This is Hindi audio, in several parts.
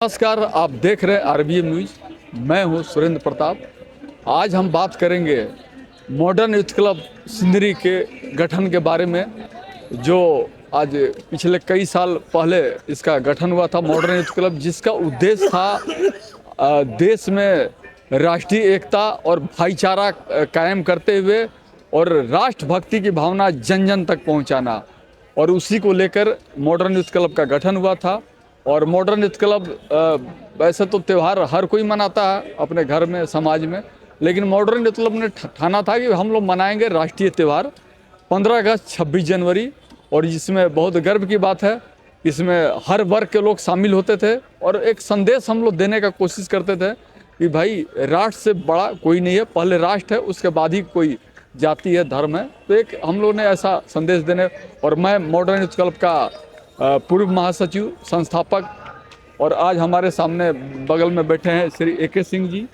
नमस्कार, आप देख रहे हैं आरबीएम न्यूज। मैं हूं सुरेंद्र प्रताप। आज हम बात करेंगे मॉडर्न यूथ क्लब सिंदरी के गठन के बारे में। जो आज पिछले कई साल पहले इसका गठन हुआ था मॉडर्न यूथ क्लब, जिसका उद्देश्य था देश में राष्ट्रीय एकता और भाईचारा कायम करते हुए और राष्ट्रभक्ति की भावना जन जन तक पहुंचाना, और उसी को लेकर मॉडर्न यूथ क्लब का गठन हुआ था। और मॉडर्न यूथ क्लब वैसे तो त्यौहार हर कोई मनाता है अपने घर में, समाज में, लेकिन मॉडर्न यूथ क्लब ने ठाना था कि हम लोग मनाएंगे राष्ट्रीय त्यौहार 15 अगस्त 26 जनवरी। और जिसमें बहुत गर्व की बात है, इसमें हर वर्ग के लोग शामिल होते थे और एक संदेश हम लोग देने का कोशिश करते थे कि भाई राष्ट्र से बड़ा कोई नहीं है, पहले राष्ट्र है उसके बाद ही कोई जाति है, धर्म है। तो एक हम लोग ने ऐसा संदेश देने, और मैं मॉडर्न यूथ क्लब का पूर्व महासचिव, संस्थापक, और आज हमारे सामने बगल में बैठे हैं श्री AK सिंह जी,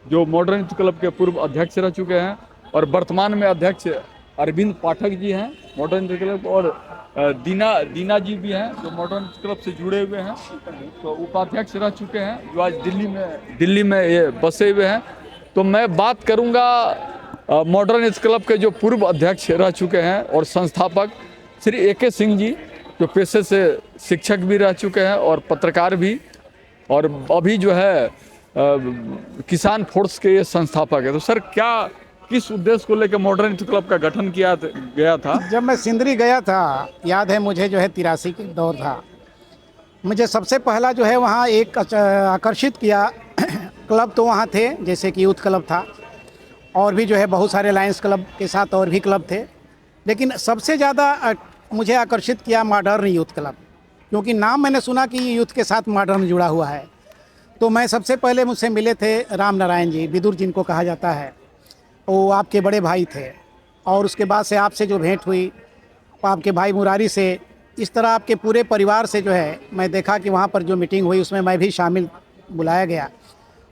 जो मॉडर्न यूथ क्लब के पूर्व अध्यक्ष रह चुके हैं, और वर्तमान में अध्यक्ष अरविंद पाठक जी हैं मॉडर्न यूथ क्लब, और दीना जी भी हैं जो मॉडर्न यूथ क्लब से जुड़े हुए हैं, तो उपाध्यक्ष रह चुके हैं, जो आज दिल्ली में ये बसे हुए हैं। तो मैं बात करूँगा मॉडर्न यूथ क्लब के जो पूर्व अध्यक्ष रह चुके हैं और संस्थापक श्री AK सिंह जी, जो पेशे से शिक्षक भी रह चुके हैं और पत्रकार भी, और अभी जो है किसान फोर्स के ये संस्थापक है। तो सर, किस उद्देश्य को लेकर मॉडर्न यूथ क्लब का गठन किया गया था? जब मैं सिंदरी गया था, याद है मुझे, जो है 83 के दौर था, मुझे सबसे पहला जो है वहाँ एक आकर्षित किया। क्लब तो वहाँ थे, जैसे कि यूथ क्लब था, और भी जो है बहुत सारे लायंस क्लब के साथ और भी क्लब थे, लेकिन सबसे ज़्यादा मुझे आकर्षित किया मॉडर्न यूथ क्लब, क्योंकि नाम मैंने सुना कि यूथ के साथ मॉडर्न जुड़ा हुआ है। तो मैं सबसे पहले मुझसे मिले थे राम नारायण जी, विदुर जिनको कहा जाता है, वो आपके बड़े भाई थे, और उसके बाद से आपसे जो भेंट हुई, आपके भाई मुरारी से, इस तरह आपके पूरे परिवार से जो है मैं देखा कि वहाँ पर जो मीटिंग हुई उसमें मैं भी शामिल बुलाया गया,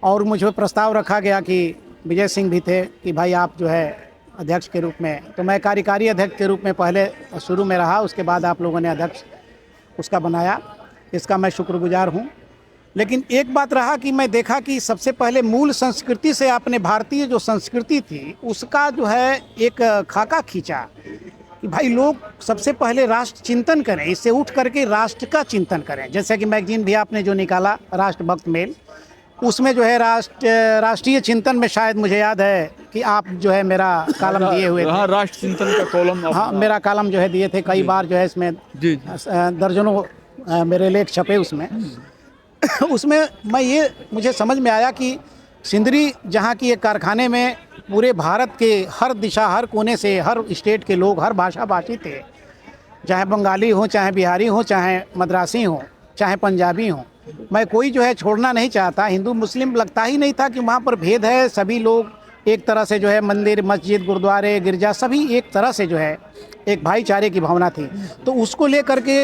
और मुझे प्रस्ताव रखा गया कि विजय सिंह भी थे कि भाई आप जो है अध्यक्ष के रूप में। तो मैं कार्यकारी अध्यक्ष के रूप में पहले शुरू में रहा, उसके बाद आप लोगों ने अध्यक्ष उसका बनाया, इसका मैं शुक्रगुजार हूँ। लेकिन एक बात रहा कि मैं देखा कि सबसे पहले मूल संस्कृति से आपने, भारतीय जो संस्कृति थी उसका जो है एक खाका खींचा कि भाई लोग सबसे पहले राष्ट्र चिंतन करें, इससे उठ करके राष्ट्र का चिंतन करें। जैसे कि मैगजीन भी आपने जो निकाला राष्ट्रभक्त मेल, उसमें जो है राष्ट्रीय चिंतन में शायद मुझे याद है कि आप जो है मेरा कॉलम दिए हुए थे। हाँ, राष्ट्र चिंतन का कॉलम, हाँ मेरा कॉलम जो है दिए थे कई बार, जो है इसमें दर्जनों मेरे लेख छपे उसमें। उसमें मुझे समझ में आया कि सिंदरी जहाँ की एक कारखाने में पूरे भारत के हर दिशा, हर कोने से, हर स्टेट के लोग, हर भाषा भाषी थे, चाहे बंगाली हो, चाहे बिहारी हो, चाहे मद्रासी हो, चाहे पंजाबी हो। मैं कोई जो है छोड़ना नहीं चाहता, हिंदू मुस्लिम लगता ही नहीं था कि वहाँ पर भेद है। सभी लोग एक तरह से जो है मंदिर, मस्जिद, गुरुद्वारे, गिरजा, सभी एक तरह से जो है एक भाईचारे की भावना थी। तो उसको लेकर के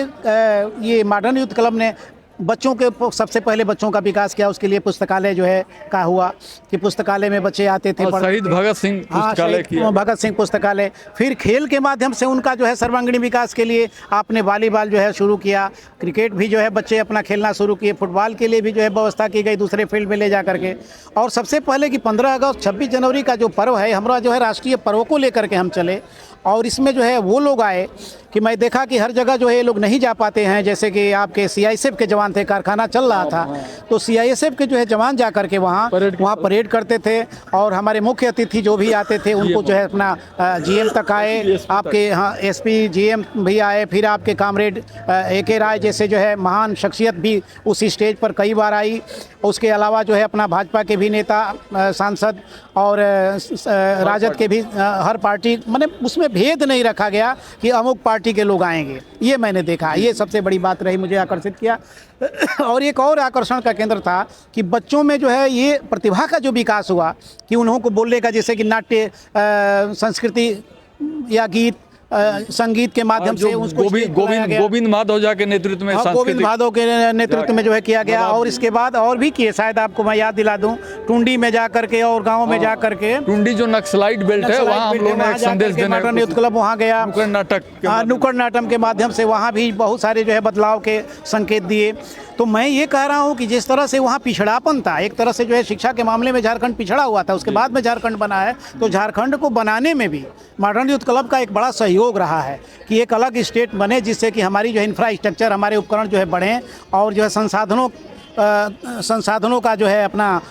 ये मॉडर्न यूथ क्लब ने बच्चों के सबसे पहले बच्चों का विकास किया। उसके लिए पुस्तकालय जो है का हुआ कि पुस्तकालय में बच्चे आते थे, शहीद भगत सिंह पुस्तकालय किया, भगत सिंह पुस्तकालय। फिर खेल के माध्यम से उनका जो है सर्वांगीण विकास के लिए आपने वॉलीबॉल जो है शुरू किया, क्रिकेट भी जो है बच्चे अपना खेलना शुरू किए, फुटबॉल के लिए भी जो है व्यवस्था की गई दूसरे फील्ड में ले जा करके। और सबसे पहले कि 15 अगस्त 26 जनवरी का जो पर्व है हमारा, जो है राष्ट्रीय पर्व को लेकर के हम चले, और इसमें जो है वो लोग आए कि मैं देखा कि हर जगह जो है ये लोग नहीं जा पाते हैं। जैसे कि आपके CISF के जवान थे, कारखाना चल रहा था, तो CISF के जो है जवान जा करके वहाँ परेड करते थे, और हमारे मुख्य अतिथि जो भी आते थे उनको जो है अपना GM तक आए, आपके यहाँ SP GM भी आए, फिर आपके कामरेड AK राय जैसे जो है महान शख्सियत भी उस स्टेज पर कई बार आई। उसके अलावा जो है अपना भाजपा के भी नेता, सांसद, और राजद के भी, हर पार्टी, माने उसमें भेद नहीं रखा गया कि अमुक पार्टी के लोग आएंगे। ये मैंने देखा, ये सबसे बड़ी बात रही, मुझे आकर्षित किया। और एक और आकर्षण का केंद्र था कि बच्चों में जो है ये प्रतिभा का जो विकास हुआ कि उन्हों को बोलने का, जैसे कि नाट्य, संस्कृति या गीत, संगीत के माध्यम से उसको गोविंद माधव जा के नेतृत्व में, गोविंद माधव के नेतृत्व में जो है किया गया। और इसके बाद और भी किए, शायद आपको मैं याद दिला दूं, टुंडी में जा करके और गाँव में जा करके, टुंडी जो नक्सलाइट बेल्ट है वहाँ हम लोगों ने एक संदेश देने, मॉडर्न यूथ क्लब वहाँ गया, नुक्कड़ नाटक के माध्यम से वहाँ भी बहुत सारे जो है बदलाव के संकेत दिए। तो मैं ये कह रहा हूँ कि जिस तरह से वहाँ पिछड़ापन था, एक तरह से जो है शिक्षा के मामले में झारखंड पिछड़ा हुआ था, उसके बाद में झारखंड बना है, तो झारखंड को बनाने में भी मॉडर्न यूथ क्लब का एक बड़ा सहयोग रहा है कि एक अलग स्टेट बने, जिससे कि हमारी जो है इंफ्रास्ट्रक्चर, हमारे उपकरण जो है बढ़ें और जो है संसाधनों का जो है अपना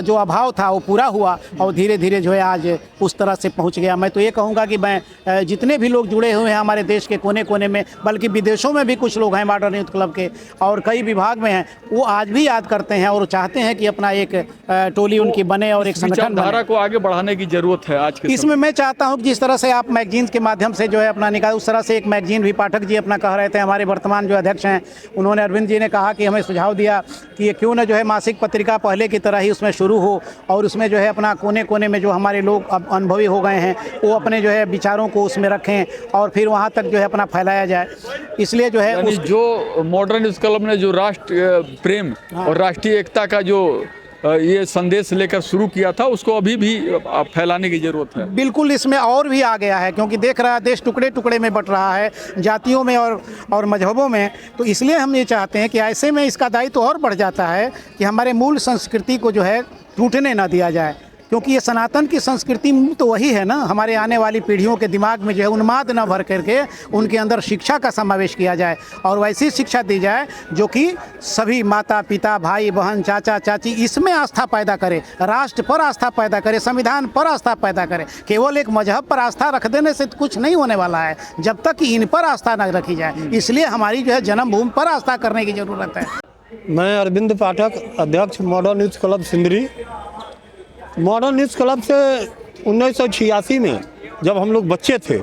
जो अभाव था वो पूरा हुआ और धीरे धीरे जो है आज उस तरह से पहुंच गया। मैं तो ये कहूँगा कि मैं जितने भी लोग जुड़े हुए हैं हमारे देश के कोने कोने में, बल्कि विदेशों में भी कुछ लोग हैं मॉडर्न यूथ क्लब के और कई विभाग में हैं, वो आज भी याद करते हैं और चाहते हैं कि अपना एक टोली उनकी बने और एक संगठन धारा को आगे बढ़ाने की जरूरत है आज के इसमें। मैं चाहता हूं कि जिस तरह से आप मैगजीन के माध्यम से जो है अपना निकाल, उस तरह से एक मैगजीन भी पाठक जी अपना कह रहे थे, हमारे वर्तमान जो अध्यक्ष हैं उन्होंने, अरविंद जी ने कहा कि हमें सुझाव दिया कि ये क्यों न जो है मासिक पत्रिका पहले की तरह ही उसमें शुरू हो और उसमें जो है अपना कोने कोने में जो हमारे लोग अब अनुभवी हो गए हैं वो अपने जो है विचारों को उसमें रखें और फिर वहाँ तक जो है अपना फैलाया जाए। इसलिए जो है जो मॉडर्न यूथ क्लब ने जो राष्ट्र प्रेम और राष्ट्रीय एकता का जो ये संदेश लेकर शुरू किया था, उसको अभी भी फैलाने की जरूरत है। बिल्कुल, इसमें और भी आ गया है क्योंकि देख रहा है देश टुकड़े टुकड़े में बट रहा है, जातियों में और मजहबों में। तो इसलिए हम ये चाहते हैं कि ऐसे में इसका दायित्व और बढ़ जाता है कि हमारे मूल संस्कृति को जो है टूटने ना दिया जाए, क्योंकि ये सनातन की संस्कृति तो वही है ना। हमारे आने वाली पीढ़ियों के दिमाग में जो है उन्माद न भर करके उनके अंदर शिक्षा का समावेश किया जाए और वैसी शिक्षा दी जाए जो कि सभी माता पिता, भाई बहन, चाचा चाची इसमें आस्था पैदा करे, राष्ट्र पर आस्था पैदा करे, संविधान पर आस्था पैदा करे। केवल एक मजहब पर आस्था रख देने से कुछ नहीं होने वाला है जब तक कि इन पर आस्था न रखी जाए। इसलिए हमारी जो है जन्मभूमि पर आस्था करने की ज़रूरत है। मैं अरविंद पाठक, अध्यक्ष modern youth club Sindri. Modern youth club से 1986 में जब हम लोग बच्चे थे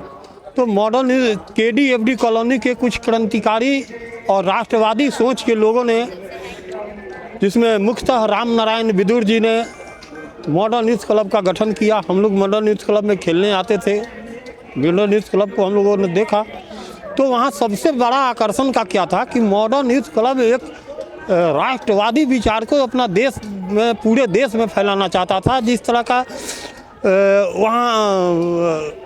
तो मॉडर्न KD-FD कॉलोनी के कुछ क्रांतिकारी और राष्ट्रवादी सोच के लोगों ने, जिसमें मुख्यतः राम नारायण विदुर जी ने मॉडर्न यूथ क्लब का गठन किया। हम लोग मॉडर्न यूथ क्लब में खेलने आते थे। मॉडर्न यूथ क्लब को हम लोगों ने देखा तो वहाँ सबसे बड़ा आकर्षण का क्या था कि मॉडर्न यूथ क्लब एक राष्ट्रवादी विचार को अपना देश में, पूरे देश में फैलाना चाहता था। जिस तरह का वहाँ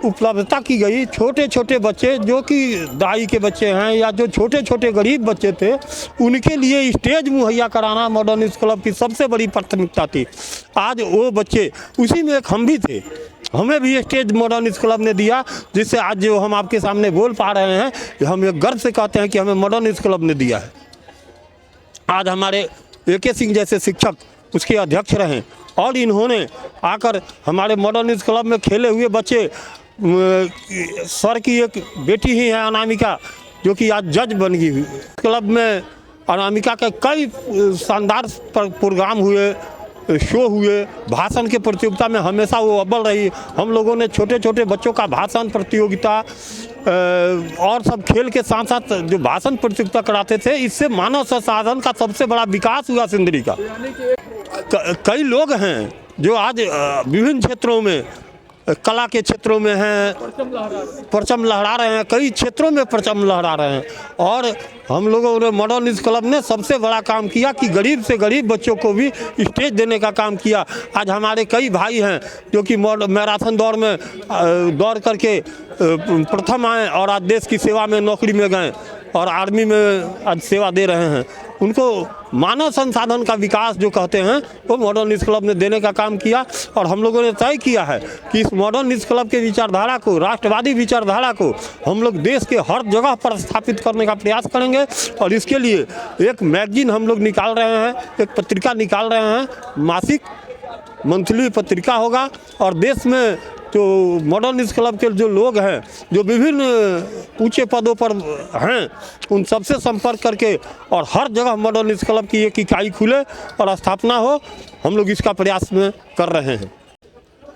उपलब्धता की गई, छोटे छोटे बच्चे जो कि दाई के बच्चे हैं या जो छोटे छोटे गरीब बच्चे थे, उनके लिए स्टेज मुहैया कराना मॉडर्न यूथ क्लब की सबसे बड़ी प्राथमिकता थी। आज वो बच्चे, उसी में एक हम भी थे, हमें भी स्टेज मॉडर्न यूथ क्लब ने दिया, जिससे आज जो हम आपके सामने बोल पा रहे हैं, हम एक गर्व से कहते हैं कि हमें मॉडर्न यूथ क्लब ने दिया है। आज हमारे AK सिंह जैसे शिक्षक उसके अध्यक्ष रहे और इन्होंने आकर हमारे मॉडर्न यूथ क्लब में खेले हुए बच्चे, सर की एक बेटी ही है अनामिका, जो कि आज जज बन गई हुई। क्लब में अनामिका के कई शानदार प्रोग्राम हुए, शो हुए, भाषण के प्रतियोगिता में हमेशा वो अव्वल रही। हम लोगों ने छोटे छोटे बच्चों का भाषण प्रतियोगिता और सब खेल के साथ साथ जो भाषण प्रतियोगिता कराते थे, इससे मानव संसाधन का सबसे बड़ा विकास हुआ सिंदरी का। कई लोग हैं जो आज विभिन्न क्षेत्रों में, कला के क्षेत्रों में हैं, परचम लहरा रहे हैं, कई क्षेत्रों में परचम लहरा रहे हैं। और हम लोगों ने मॉडर्न यूथ क्लब ने सबसे बड़ा काम किया कि गरीब से गरीब बच्चों को भी स्टेज देने का काम किया। आज हमारे कई भाई हैं जो कि मैराथन दौड़ में दौड़ करके प्रथम आए और आज देश की सेवा में नौकरी में गए और आर्मी में आज सेवा दे रहे हैं। उनको मानव संसाधन का विकास जो कहते हैं वो मॉडर्न यूथ क्लब ने देने का काम किया। और हम लोगों ने तय किया है कि इस मॉडर्न यूथ क्लब के विचारधारा को, राष्ट्रवादी विचारधारा को हम लोग देश के हर जगह पर स्थापित करने का प्रयास करेंगे। और इसके लिए एक मैगजीन हम लोग निकाल रहे हैं, एक पत्रिका निकाल रहे हैं, मासिक मंथली पत्रिका होगा। और देश में जो मॉडर्न यूथ क्लब के जो लोग हैं, जो विभिन्न ऊंचे पदों पर हैं, उन सबसे संपर्क करके और हर जगह मॉडर्न यूथ क्लब की एक इकाई खुले और स्थापना हो, हम लोग इसका प्रयास में कर रहे हैं।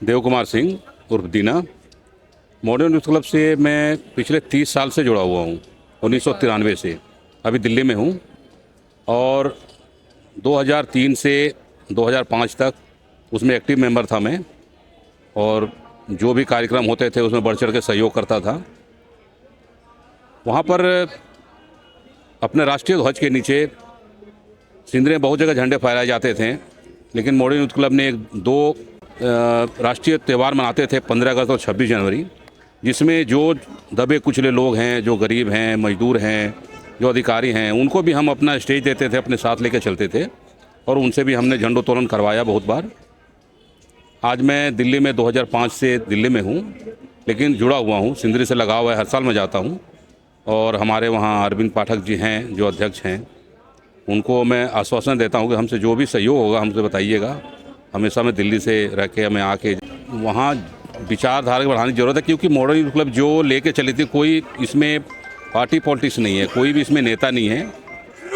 देव कुमार सिंह उर्फ दीना। मॉडर्न यूथ क्लब से मैं पिछले 30 साल से जुड़ा हुआ हूँ, 1993 से। अभी दिल्ली में हूँ और 2003 से 2005 तक उसमें एक्टिव मेंबर था मैं, और जो भी कार्यक्रम होते थे उसमें बढ़ चढ़ के सहयोग करता था। वहाँ पर अपने राष्ट्रीय ध्वज के नीचे सिंदरी में बहुत जगह झंडे फहराए जाते थे, लेकिन मॉडर्न यूथ क्लब ने 2 राष्ट्रीय त्यौहार मनाते थे, 15 अगस्त और 26 जनवरी, जिसमें जो दबे कुचले लोग हैं, जो गरीब हैं, मजदूर हैं, जो अधिकारी हैं उनको भी हम अपना स्टेज देते थे, अपने साथ लेकर चलते थे और उनसे भी हमने झंडोत्तोलन करवाया बहुत बार। आज मैं दिल्ली में 2005 से दिल्ली में हूँ, लेकिन जुड़ा हुआ हूँ, सिंदरी से लगा हुआ है, हर साल मैं जाता हूँ। और हमारे वहाँ अरविंद पाठक जी हैं जो अध्यक्ष हैं, उनको मैं आश्वासन देता हूँ कि हमसे जो भी सहयोग होगा हमसे बताइएगा। हमेशा मैं दिल्ली से रह के मैं आके वहाँ विचारधारा बढ़ाने की ज़रूरत है, क्योंकि मॉडर्न यूथ क्लब जो लेके चली थी, कोई इसमें पार्टी पॉलिटिक्स नहीं है, कोई भी इसमें नेता नहीं है।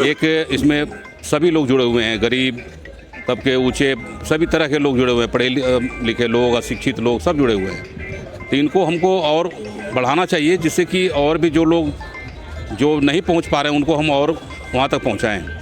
एक इसमें सभी लोग जुड़े हुए हैं, गरीब तबके, ऊंचे, सभी तरह के लोग जुड़े हुए हैं, पढ़े लिखे लोग, अशिक्षित लोग, सब जुड़े हुए हैं। तो इनको हमको और बढ़ाना चाहिए, जिससे कि और भी जो लोग जो नहीं पहुंच पा रहे हैं उनको हम और वहां तक पहुंचाएं।